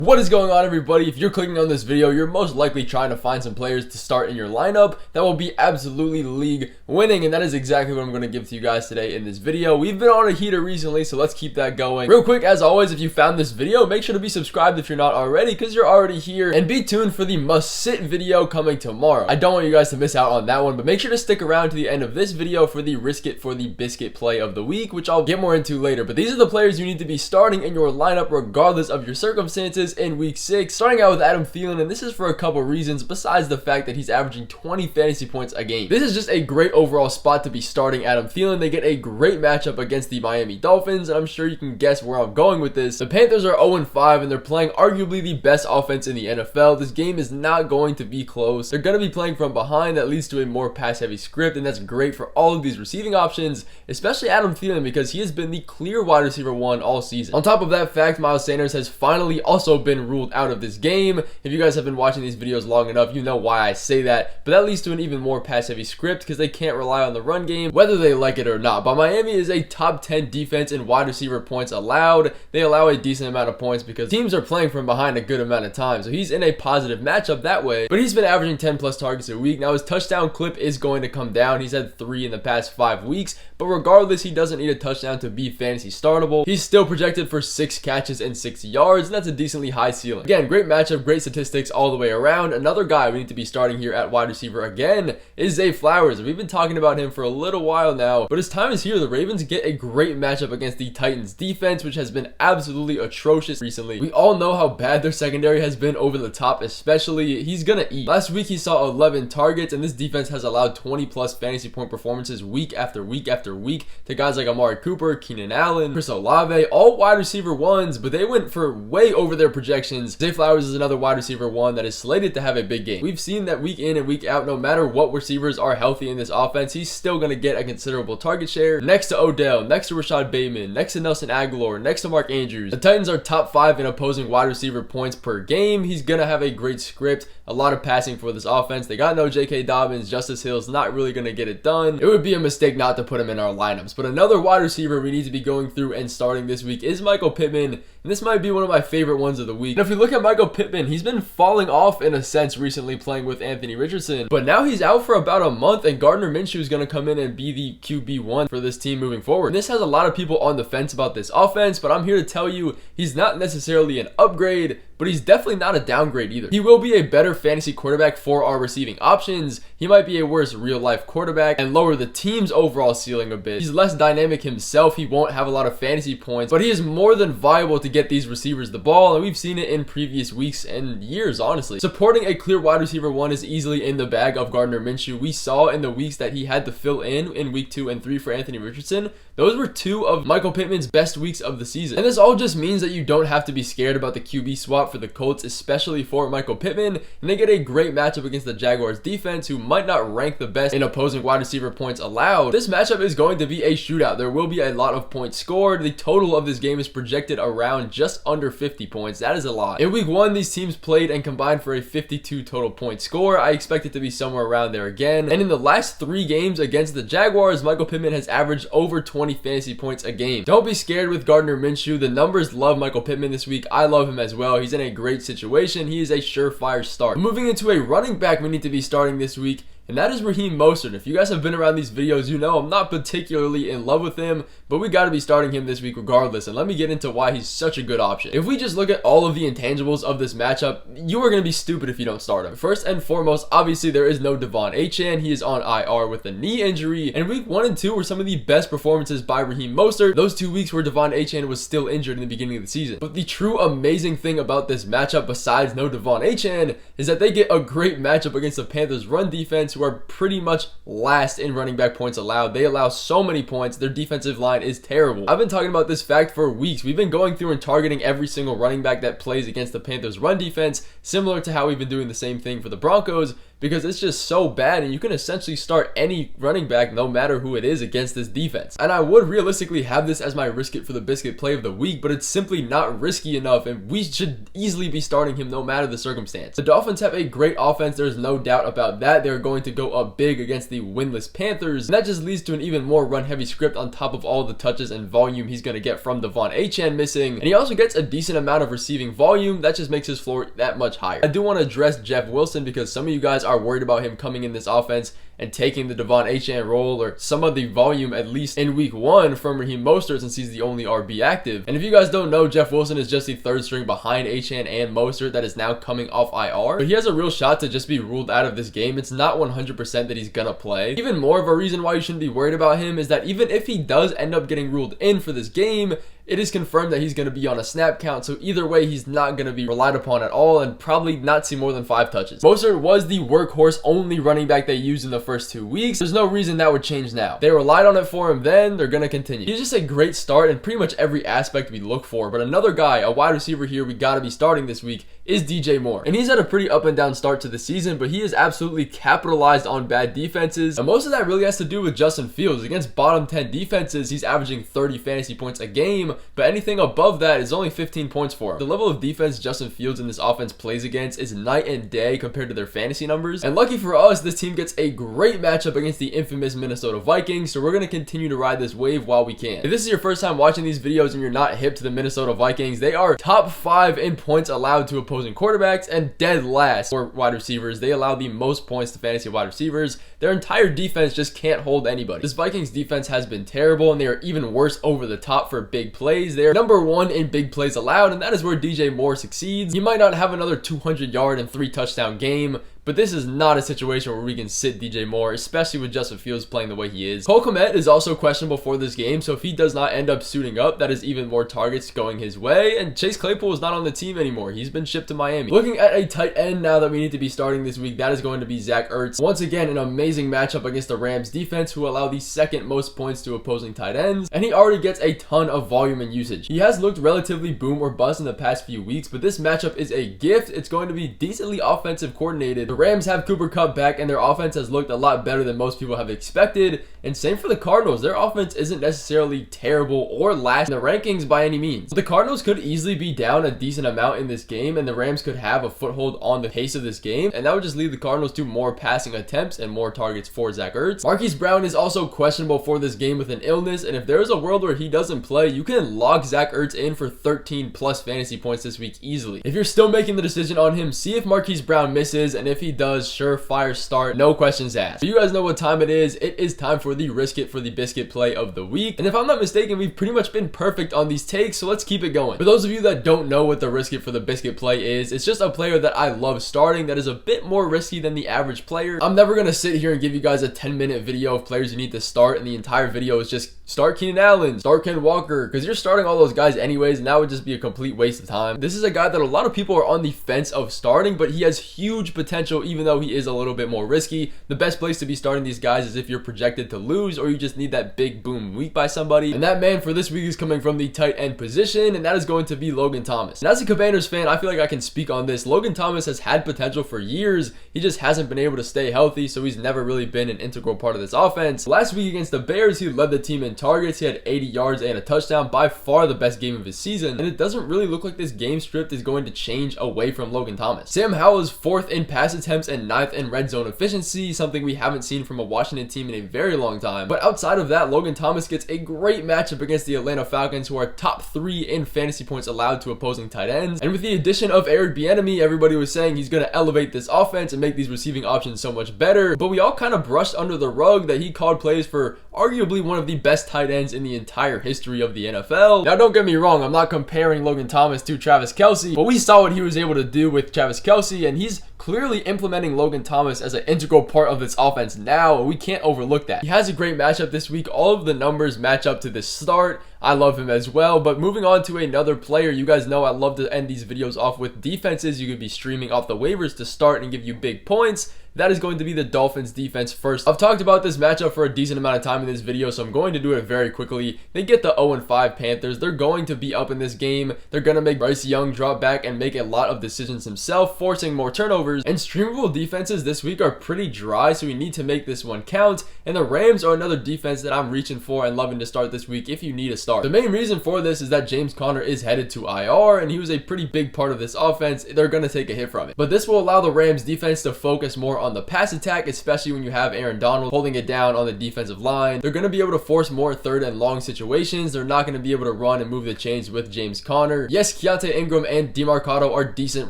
What is going on, everybody? If you're clicking on this video, you're most likely trying to find some players to start in your lineup that will be absolutely league winning, and that is exactly what I'm going to give to you guys today in this video. We've been on a heater recently, so let's keep that going. Real quick, as always, if you found this video, make sure to be subscribed if you're not already, because you're already here, and be tuned for the must-sit video coming tomorrow. I don't want you guys to miss out on that one, but make sure to stick around to the end of this video for the risk it for the biscuit play of the week, which I'll get more into later. But these are the players you need to be starting in your lineup regardless of your circumstances in week 6, starting out with Adam Thielen, and this is for a couple reasons besides the fact that he's averaging 20 fantasy points a game. This is just a great overall spot to be starting Adam Thielen. They get a great matchup against the Miami Dolphins, and I'm sure you can guess where I'm going with this. The Panthers are 0-5, and they're playing arguably the best offense in the NFL. This game is not going to be close. They're going to be playing from behind. That leads to a more pass-heavy script, and that's great for all of these receiving options, especially Adam Thielen, because he has been the clear wide receiver 1 all season. On top of that fact, Miles Sanders has finally also been ruled out of this game. If you guys have been watching these videos long enough, you know why I say that, but that leads to an even more pass-heavy script because they can't rely on the run game, whether they like it or not. But Miami is a top 10 defense in wide receiver points allowed. They allow a decent amount of points because teams are playing from behind a good amount of time, so he's in a positive matchup that way. But he's been averaging 10 plus targets a week. Now his touchdown clip is going to come down. He's had 3 in the past 5 weeks, but regardless, he doesn't need a touchdown to be fantasy startable. He's still projected for 6 catches and 6 yards, and that's a decently high ceiling. Again, great matchup, great statistics all the way around. Another guy we need to be starting here at wide receiver again is Zay Flowers. We've been talking about him for a little while now, but his time is here. The Ravens get a great matchup against the Titans defense, which has been absolutely atrocious recently. We all know how bad their secondary has been over the top, especially. He's gonna eat. Last week he saw 11 targets, and this defense has allowed 20 plus fantasy point performances week after week after week to guys like Amari Cooper, Keenan Allen, Chris Olave, all wide receiver 1s, but they went for way over their projections. Zay Flowers is another wide receiver 1 that is slated to have a big game. We've seen that week in and week out, no matter what receivers are healthy in this offense, he's still going to get a considerable target share. Next to Odell, next to Rashad Bateman, next to Nelson Aguilar, next to Mark Andrews. The Titans are top 5 in opposing wide receiver points per game. He's going to have a great script, a lot of passing for this offense. They got no J.K. Dobbins. Justice Hill's not really going to get it done. It would be a mistake not to put him in our lineups. But another wide receiver we need to be going through and starting this week is Michael Pittman, and this might be one of my favorite ones of the week. And if we look at Michael Pittman, he's been falling off in a sense recently playing with Anthony Richardson, but now he's out for about a month, and Gardner Minshew is going to come in and be the QB1 for this team moving forward. And this has a lot of people on the fence about this offense, but I'm here to tell you he's not necessarily an upgrade, but he's definitely not a downgrade either. He will be a better fantasy quarterback for our receiving options. He might be a worse real-life quarterback and lower the team's overall ceiling a bit. He's less dynamic himself. He won't have a lot of fantasy points, but he is more than viable to get these receivers the ball, and we've seen it in previous weeks and years, honestly. Supporting a clear wide receiver 1 is easily in the bag of Gardner Minshew. We saw in the weeks that he had to fill in week 2 and 3 for Anthony Richardson. Those were 2 of Michael Pittman's best weeks of the season. And this all just means that you don't have to be scared about the QB swap for the Colts, especially for Michael Pittman. And they get a great matchup against the Jaguars defense, who might not rank the best in opposing wide receiver points allowed. This matchup is going to be a shootout. There will be a lot of points scored. The total of this game is projected around just under 50 points. That is a lot. In week 1, these teams played and combined for a 52 total point score. I expect it to be somewhere around there again. And in the last 3 games against the Jaguars, Michael Pittman has averaged over 20 fantasy points a game. Don't be scared with Gardner Minshew. The numbers love Michael Pittman this week. I love him as well. He's in a great situation. He is a surefire start. Moving into a running back we need to be starting this week, and that is Raheem Mostert. If you guys have been around these videos, you know I'm not particularly in love with him, but we got to be starting him this week regardless, and let me get into why he's such a good option. If we just look at all of the intangibles of this matchup, you are going to be stupid if you don't start him. First and foremost, obviously there is no Devon Achane. He is on IR with a knee injury, and week 1 and 2 were some of the best performances by Raheem Mostert. Those 2 weeks where Devon Achane was still injured in the beginning of the season. But the true amazing thing about this matchup, besides no Devon Achane, is that they get a great matchup against the Panthers run defense, who are pretty much last in running back points allowed. They allow so many points. Their defensive line is terrible. I've been talking about this fact for weeks. We've been going through and targeting every single running back that plays against the Panthers run defense, similar to how we've been doing the same thing for the Broncos, because it's just so bad, and you can essentially start any running back no matter who it is against this defense. And I would realistically have this as my risk it for the biscuit play of the week, but it's simply not risky enough, and we should easily be starting him no matter the circumstance. The Dolphins have a great offense, there's no doubt about that. They're going to go up big against the winless Panthers, and that just leads to an even more run heavy script on top of all the touches and volume he's going to get from Devon Achane missing, and he also gets a decent amount of receiving volume. That just makes his floor that much higher. I do want to address Jeff Wilson because some of you guys are worried about him coming in this offense and taking the Devon Achane role or some of the volume, at least in week 1, from Raheem Mostert, since he's the only RB active. And if you guys don't know, Jeff Wilson is just the third string behind Achane and Mostert that is now coming off IR. But he has a real shot to just be ruled out of this game. It's not 100% that he's gonna play. Even more of a reason why you shouldn't be worried about him is that even if he does end up getting ruled in for this game, it is confirmed that he's going to be on a snap count, so either way he's not going to be relied upon at all and probably not see more than 5 touches. Mostert was the workhorse only running back they used in the first 2 weeks. There's no reason that would change now. They relied on it for him then, they're going to continue. He's just a great start in pretty much every aspect we look for, but another guy, a wide receiver here we got to be starting this week is DJ Moore. And he's had a pretty up and down start to the season, but he has absolutely capitalized on bad defenses, and most of that really has to do with Justin Fields. Against bottom 10 defenses, he's averaging 30 fantasy points a game, but anything above that is only 15 points for him. The level of defense Justin Fields in this offense plays against is night and day compared to their fantasy numbers, and lucky for us, this team gets a great matchup against the infamous Minnesota Vikings, so we're going to continue to ride this wave while we can. If this is your first time watching these videos and you're not hip to the Minnesota Vikings, they are top 5 in points allowed to opposing quarterbacks and dead last for wide receivers. They allow the most points to fantasy wide receivers. Their entire defense just can't hold anybody. This Vikings defense has been terrible, and they are even worse over the top for big plays. They are number 1 in big plays allowed, and that is where DJ Moore succeeds. He might not have another 200-yard and 3 touchdown game, but this is not a situation where we can sit DJ Moore, especially with Justin Fields playing the way he is. Cole Kmet is also questionable for this game, so if he does not end up suiting up, that is even more targets going his way. And Chase Claypool is not on the team anymore. He's been shipped to Miami. Looking at a tight end now that we need to be starting this week, that is going to be Zack Ertz. Once again, an amazing matchup against the Rams defense, who allow the 2nd most points to opposing tight ends, and he already gets a ton of volume and usage. He has looked relatively boom or bust in the past few weeks, but this matchup is a gift. It's going to be decently offensive coordinated. The Rams have Cooper Kupp back, and their offense has looked a lot better than most people have expected, and same for the Cardinals. Their offense isn't necessarily terrible or last in the rankings by any means. The Cardinals could easily be down a decent amount in this game, and the Rams could have a foothold on the pace of this game, and that would just lead the Cardinals to more passing attempts and more targets for Zack Ertz. Marquise Brown is also questionable for this game with an illness, and if there is a world where he doesn't play, you can lock Zack Ertz in for 13 plus fantasy points this week easily. If you're still making the decision on him, see if Marquise Brown misses, and if he does, surefire start, no questions asked. So you guys know what time it is. It is time for the risk it for the biscuit play of the week, and if I'm not mistaken, we've pretty much been perfect on these takes, so let's keep it going. For those of you that don't know what the risk it for the biscuit play is, it's just a player that I love starting that is a bit more risky than the average player. I'm never gonna sit here and give you guys a 10-minute video of players you need to start, and the entire video is just start Keenan Allen, start Ken Walker, because you're starting all those guys anyways, and that would just be a complete waste of time. This is a guy that a lot of people are on the fence of starting, but he has huge potential even though he is a little bit more risky. The best place to be starting these guys is if you're projected to lose or you just need that big boom week by somebody, and that man for this week is coming from the tight end position, and that is going to be Logan Thomas. And as a Commanders fan, I feel like I can speak on this. Logan Thomas has had potential for years. He just hasn't been able to stay healthy, so he's never really been an integral part of this offense. Last week against the Bears, he led the team in targets. He had 80 yards and a touchdown, by far the best game of his season, and it doesn't really look like this game script is going to change away from Logan Thomas. Sam Howell is 4th in pass attempts and 9th in red zone efficiency, something we haven't seen from a Washington team in a very long time. But outside of that, Logan Thomas gets a great matchup against the Atlanta Falcons, who are top 3 in fantasy points allowed to opposing tight ends. And with the addition of Eric Bieniemy, everybody was saying he's going to elevate this offense and make these receiving options so much better, but we all kind of brushed under the rug that he called plays for arguably one of the best tight ends in the entire history of the NFL. Now don't get me wrong, I'm not comparing Logan Thomas to Travis Kelce, but we saw what he was able to do with Travis Kelce, and he's clearly implementing Logan Thomas as an integral part of this offense now, and we can't overlook that. He has a great matchup this week. All of the numbers match up to this start. I love him as well. But moving on to another player, you guys know I love to end these videos off with defenses you could be streaming off the waivers to start and give you big points. That is going to be the Dolphins defense first. I've talked about this matchup for a decent amount of time in this video, so I'm going to do it very quickly. They get the 0-5 Panthers. They're going to be up in this game. They're going to make Bryce Young drop back and make a lot of decisions himself, forcing more turnovers. And streamable defenses this week are pretty dry, so we need to make this one count. And the Rams are another defense that I'm reaching for and loving to start this week if you need a start. The main reason for this is that James Conner is headed to IR, and he was a pretty big part of this offense. They're going to take a hit from it. But this will allow the Rams defense to focus more on the pass attack, especially when you have Aaron Donald holding it down on the defensive line. They're going to be able to force more third and long situations. They're not going to be able to run and move the chains with James Conner. Yes, Keontae Ingram and DeMarcado are decent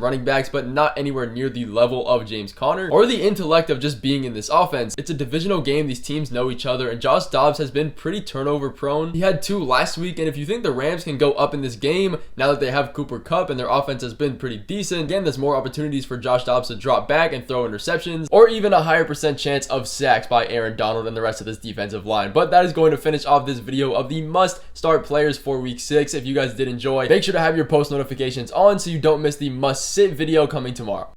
running backs, but not anywhere near the level of James Conner or the intellect of just being in this offense. It's a divisional game. These teams know each other, and Josh Dobbs has been pretty turnover prone. He had 2 last week, and if you think the Rams can go up in this game now that they have Cooper Kupp and their offense has been pretty decent, again, there's more opportunities for Josh Dobbs to drop back and throw interceptions, or even a higher percent chance of sacks by Aaron Donald and the rest of this defensive line. But that is going to finish off this video of the must start players for week 6. If you guys did enjoy, make sure to have your post notifications on so you don't miss the must sit video coming tomorrow.